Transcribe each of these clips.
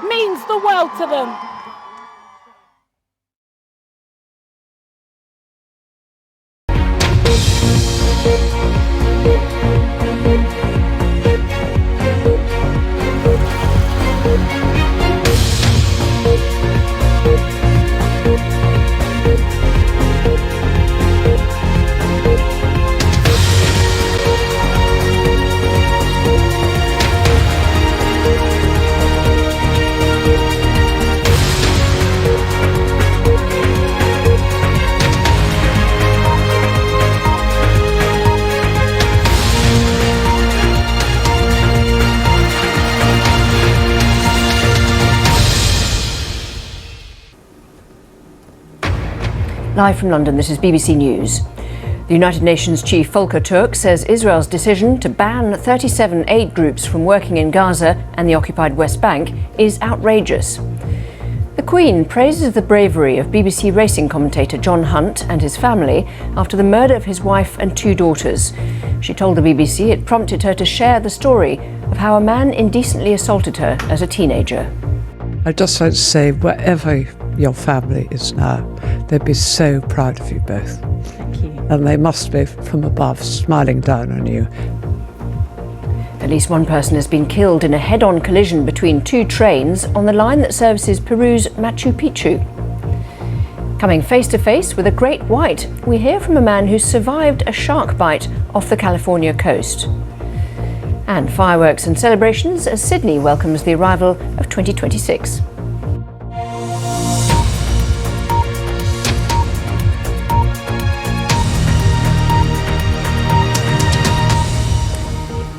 means the world to them. Live from London, this is BBC News. The United Nations chief Volker Turk says Israel's decision to ban 37 aid groups from working in Gaza and the occupied West Bank is outrageous. The Queen praises the bravery of BBC racing commentator John Hunt and his family after the murder of his wife and two daughters. She told the BBC it prompted her to share the story of how a man indecently assaulted her as a teenager. I'd just like to say, wherever your family is now, they'd be so proud of you both. Thank you. And they must be from above, smiling down on you. At least one person has been killed in a head-on collision between two trains on the line that services Peru's Machu Picchu. Coming face to face with a great white, we hear from a man who survived a shark bite off the California coast. And fireworks and celebrations as Sydney welcomes the arrival of 2026.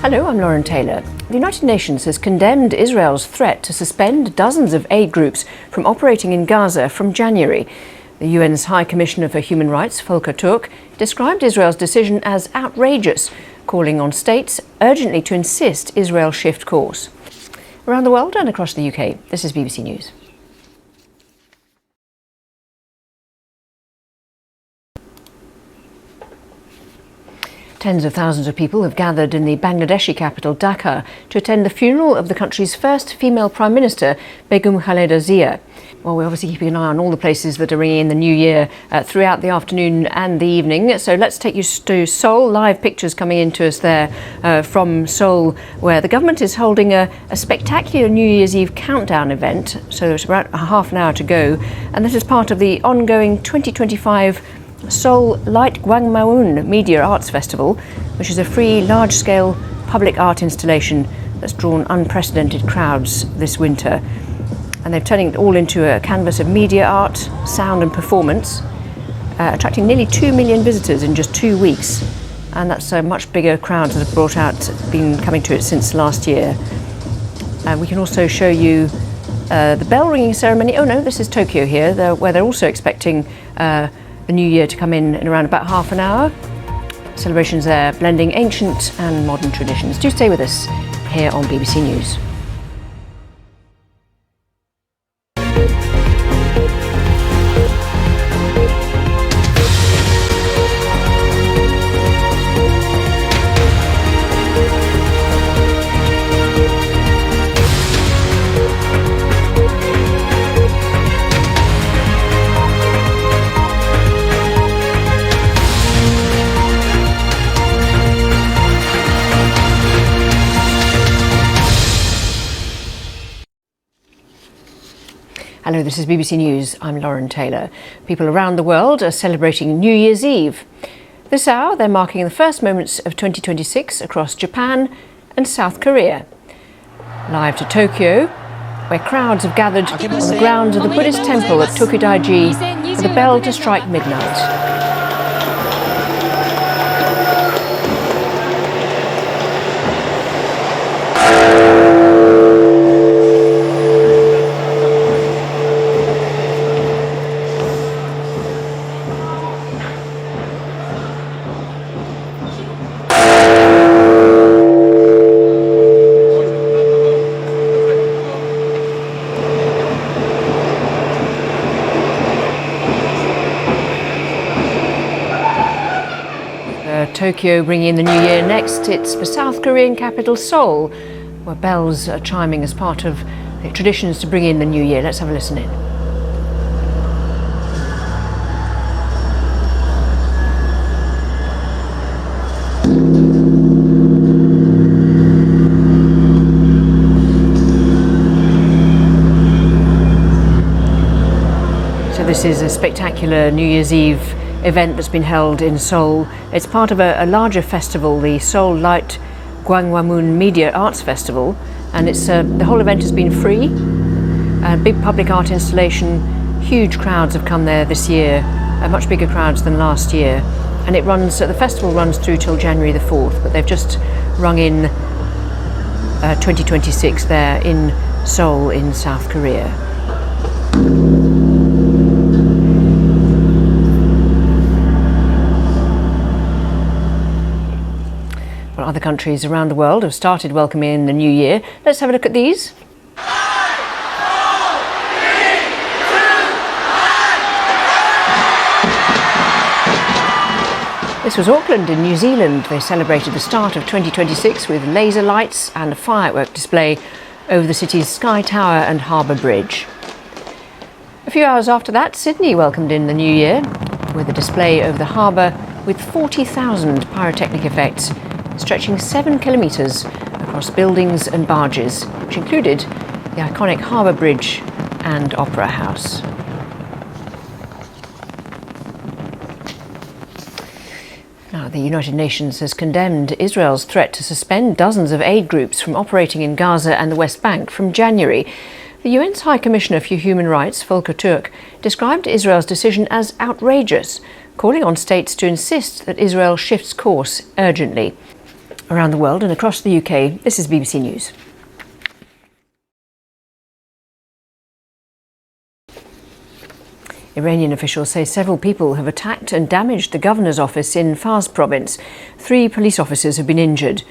Hello, I'm Lauren Taylor. The United Nations has condemned Israel's threat to suspend dozens of aid groups from operating in Gaza from January. The UN's High Commissioner for Human Rights, Volker Turk, described Israel's decision as outrageous, calling on states urgently to insist Israel shift course. Around the world and across the UK, this is BBC News. Tens of thousands of people have gathered in the Bangladeshi capital Dhaka to attend the funeral of the country's first female Prime Minister, Begum Khaleda Zia. Well, we're obviously keeping an eye on all the places that are ringing in the new year throughout the afternoon and the evening. So let's take you to Seoul. Live pictures coming into us there from Seoul, where the government is holding a spectacular New Year's Eve countdown event. So there's about half an hour to go. And this is part of the ongoing 2025 Seoul Light Gwangmaeun Media Arts Festival, which is a free, large-scale public art installation that's drawn unprecedented crowds this winter. And they're turning it all into a canvas of media art, sound and performance, attracting nearly 2 million visitors in just 2 weeks. And that's a much bigger crowd that have been coming to it since last year. We can also show you the bell ringing ceremony. Oh no, this is Tokyo here, where they're also expecting the new year to come in around about half an hour. Celebrations there blending ancient and modern traditions. Do stay with us here on BBC News. Hello, this is BBC News. I'm Lauren Taylor. People around the world are celebrating New Year's Eve. This hour, they're marking the first moments of 2026 across Japan and South Korea. Live to Tokyo, where crowds have gathered on the grounds of the Buddhist temple at Tokudaiji for the bell to strike midnight. Tokyo bringing in the new year next. It's the South Korean capital Seoul, where bells are chiming as part of Traditions to bring in the new year. Let's have a listen in. So this is a spectacular New Year's Eve event that's been held in Seoul. It's part of a larger festival, the Seoul Light Gwanghwamun Media Arts Festival, and it's the whole event has been free. A big public art installation. Huge crowds have come there this year, much bigger crowds than last year. And it runs. The festival runs through till January the 4th, but they've just rung in 2026 there in Seoul in South Korea. Well, other countries around the world have started welcoming the new year. Let's have a look at these. This was Auckland in New Zealand. They celebrated the start of 2026 with laser lights and a firework display over the city's Sky Tower and Harbour Bridge. A few hours after that, Sydney welcomed in the new year with a display over the harbour with 40,000 pyrotechnic effects stretching 7 kilometres across buildings and barges, which included the iconic Harbour Bridge and Opera House. Now, the United Nations has condemned Israel's threat to suspend dozens of aid groups from operating in Gaza and the West Bank from January. The UN's High Commissioner for Human Rights, Volker Turk, described Israel's decision as outrageous, calling on states to insist that Israel shifts course urgently. Around the world and across the UK, this is BBC News. Iranian officials say several people have attacked and damaged the governor's office in Fars province. 3 police officers have been injured.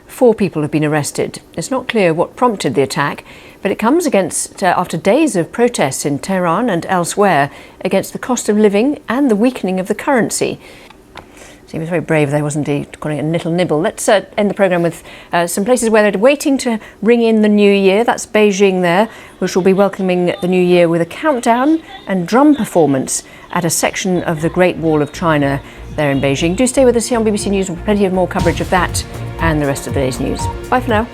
4 people have been arrested. It's not clear what prompted the attack, but it comes after days of protests in Tehran and elsewhere against the cost of living and the weakening of the currency. He was very brave there, wasn't he, calling it a little nibble. Let's end the programme with some places where they're waiting to ring in the new year. That's Beijing there, which will be welcoming the new year with a countdown and drum performance at a section of the Great Wall of China there in Beijing. Do stay with us here on BBC News with plenty of more coverage of that and the rest of the day's news. Bye for now.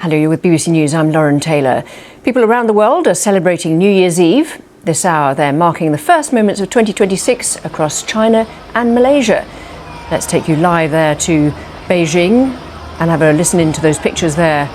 Hello, you're with BBC News. I'm Lauren Taylor. People around the world are celebrating New Year's Eve. This hour, they're marking the first moments of 2026 across China and Malaysia. Let's take you live there to Beijing and have a listen into those pictures there.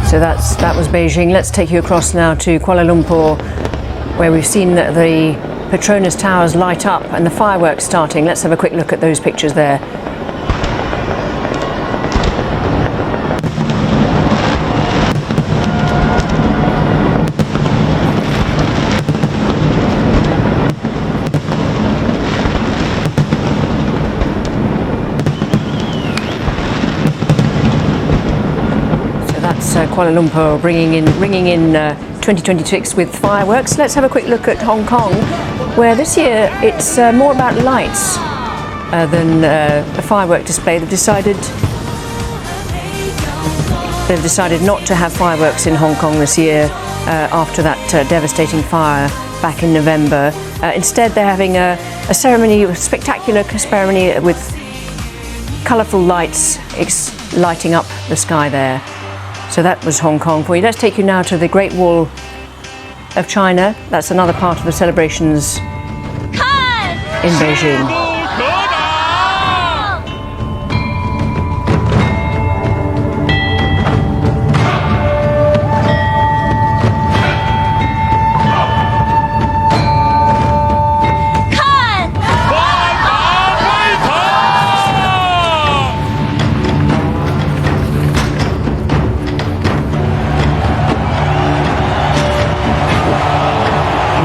So that was Beijing. Let's take you across now to Kuala Lumpur, where we've seen the Petronas Towers light up and the fireworks starting. Let's have a quick look at those pictures there. Kuala Lumpur ringing in 2026 with fireworks. Let's have a quick look at Hong Kong, where this year it's more about lights than a firework display. They've decided not to have fireworks in Hong Kong this year after that devastating fire back in November. Instead, they're having a ceremony, a spectacular ceremony with colourful lights lighting up the sky there. So that was Hong Kong for you. Let's take you now to the Great Wall of China. That's another part of the celebrations in Beijing.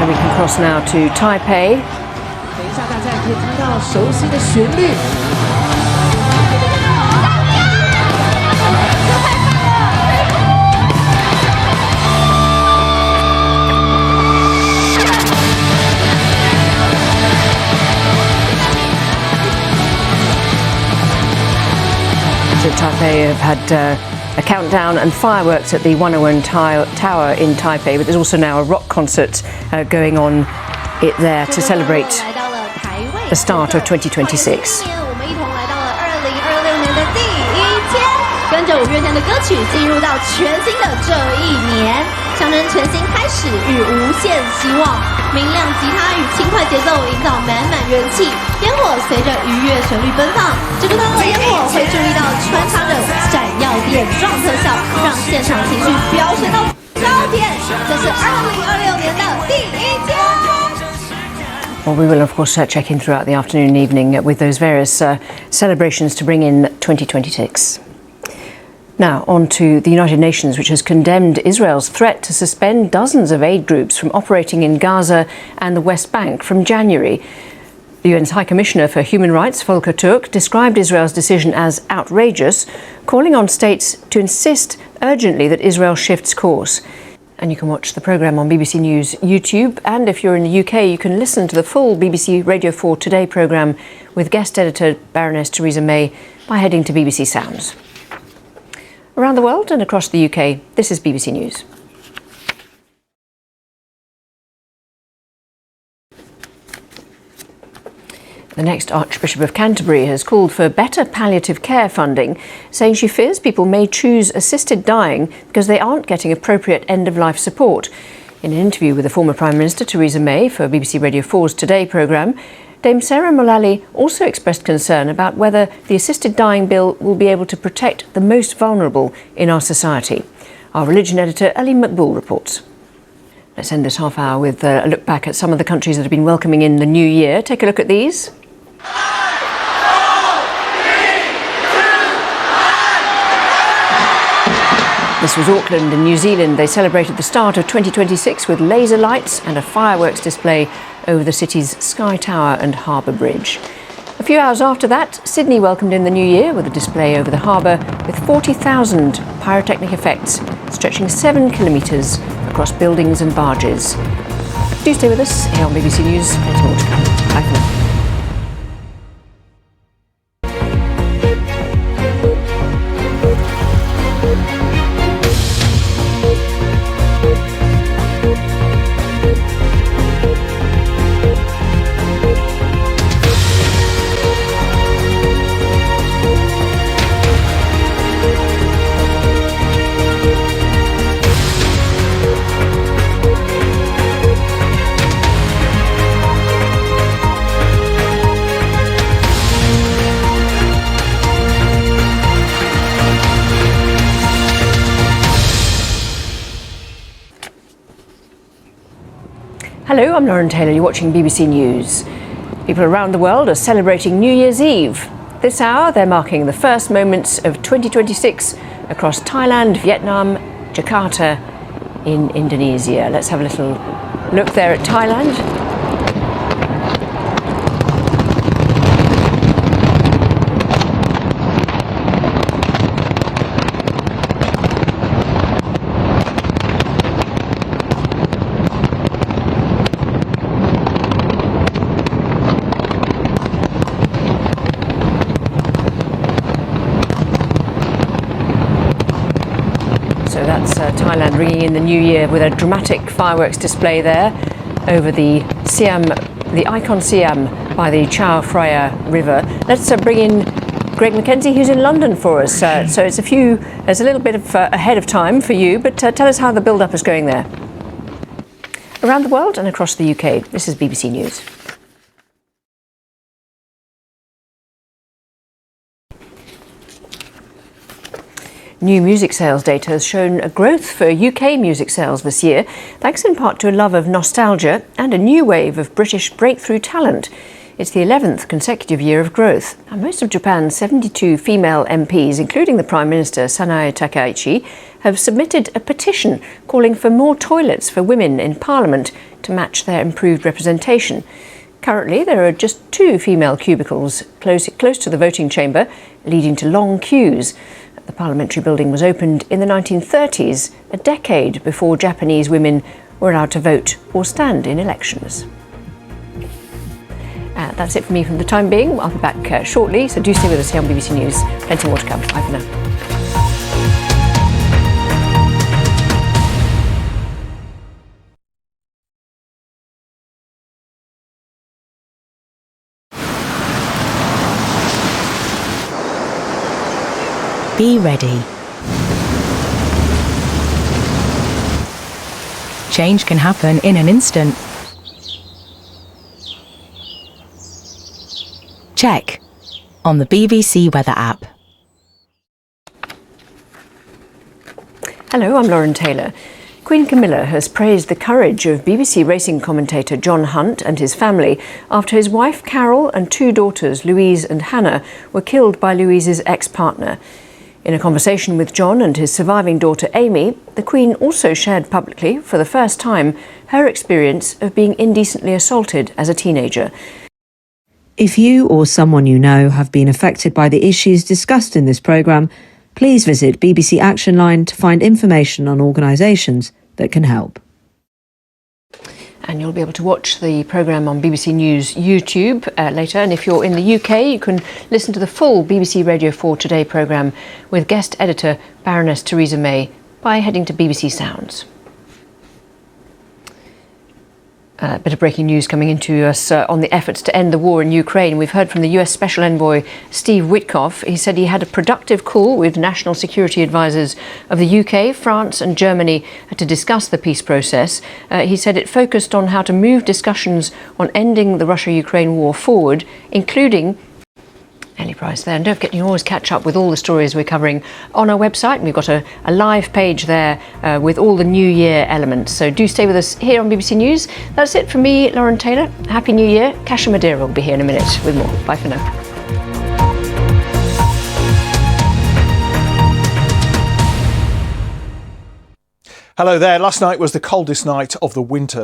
We can cross now to Taipei. 等一下，大家也可以听到熟悉的旋律。So Taipei have had a countdown and fireworks at the 101 Tower in Taipei, but there's also now a rock concert going on there to celebrate the start of 2026. 跟着五月天的歌曲进入到全新的这一年，象征全新开始与无限希望。明亮吉他与轻快节奏营造满满元气，烟火随着愉悦旋律奔放。这个段落烟火会注意到穿插着闪耀点状特效，让现场情绪飙升到高点。这是2026年的第一天。Well, we will, of course, check in throughout the afternoon and evening with those various celebrations to bring in 2026. Now, on to the United Nations, which has condemned Israel's threat to suspend dozens of aid groups from operating in Gaza and the West Bank from January. The UN's High Commissioner for Human Rights, Volker Turk, described Israel's decision as outrageous, calling on states to insist urgently that Israel shifts course. And you can watch the programme on BBC News YouTube, and if you're in the UK, you can listen to the full BBC Radio 4 Today programme with guest editor Baroness Theresa May by heading to BBC Sounds. Around the world and across the UK, this is BBC News. The next Archbishop of Canterbury has called for better palliative care funding, saying she fears people may choose assisted dying because they aren't getting appropriate end-of-life support. In an interview with the former Prime Minister Theresa May for BBC Radio 4's Today programme, Dame Sarah Mullally also expressed concern about whether the assisted dying bill will be able to protect the most vulnerable in our society. Our religion editor Ellie McBull reports. Let's end this half hour with a look back at some of the countries that have been welcoming in the new year. Take a look at these. This was Auckland in New Zealand. They celebrated the start of 2026 with laser lights and a fireworks display over the city's Sky Tower and Harbour Bridge. A few hours after that, Sydney welcomed in the new year with a display over the harbour with 40,000 pyrotechnic effects stretching 7 kilometres across buildings and barges. Do stay with us here on BBC News. There's more to come. Bye for now. Hello, I'm Lauren Taylor. You're watching BBC News. People around the world are celebrating New Year's Eve. This hour, they're marking the first moments of 2026 across Thailand, Vietnam, Jakarta in Indonesia. Let's have a little look there at Thailand. Thailand ringing in the new year with a dramatic fireworks display there over the icon Siam by the Chao Phraya River. Let's bring in Greg Mackenzie, who's in London for us. So there's a little bit of ahead of time for you, but tell us how the build-up is going there. Around the world and across the UK, this is BBC News. New music sales data has shown a growth for UK music sales this year, thanks in part to a love of nostalgia and a new wave of British breakthrough talent. It's the 11th consecutive year of growth, and most of Japan's 72 female MPs, including the Prime Minister Sanae Takaichi, have submitted a petition calling for more toilets for women in Parliament to match their improved representation. Currently, there are just 2 female cubicles close to the voting chamber, leading to long queues. The parliamentary building was opened in the 1930s, a decade before Japanese women were allowed to vote or stand in elections. That's it for me for the time being. I'll be back shortly, so do stay with us here on BBC News. Plenty more to come. Bye for now. Be ready. Change can happen in an instant. Check on the BBC Weather app. Hello, I'm Lauren Taylor. Queen Camilla has praised the courage of BBC racing commentator John Hunt and his family after his wife Carol and 2 daughters, Louise and Hannah, were killed by Louise's ex-partner. In a conversation with John and his surviving daughter Amy, the Queen also shared publicly, for the first time, her experience of being indecently assaulted as a teenager. If you or someone you know have been affected by the issues discussed in this programme, please visit BBC Action Line to find information on organisations that can help. And you'll be able to watch the programme on BBC News YouTube later. And if you're in the UK, you can listen to the full BBC Radio 4 Today programme with guest editor Baroness Theresa May by heading to BBC Sounds. A bit of breaking news coming into us on the efforts to end the war in Ukraine. We've heard from the US Special Envoy Steve Witkoff. He said he had a productive call with national security advisors of the UK, France and Germany to discuss the peace process. He said it focused on how to move discussions on ending the Russia-Ukraine war forward, including Ellie Price there. And don't forget, you can always catch up with all the stories we're covering on our website. We've got a live page there with all the New Year elements. So do stay with us here on BBC News. That's it from me, Lauren Taylor. Happy New Year. Kasia Madeira will be here in a minute with more. Bye for now. Hello there. Last night was the coldest night of the winter.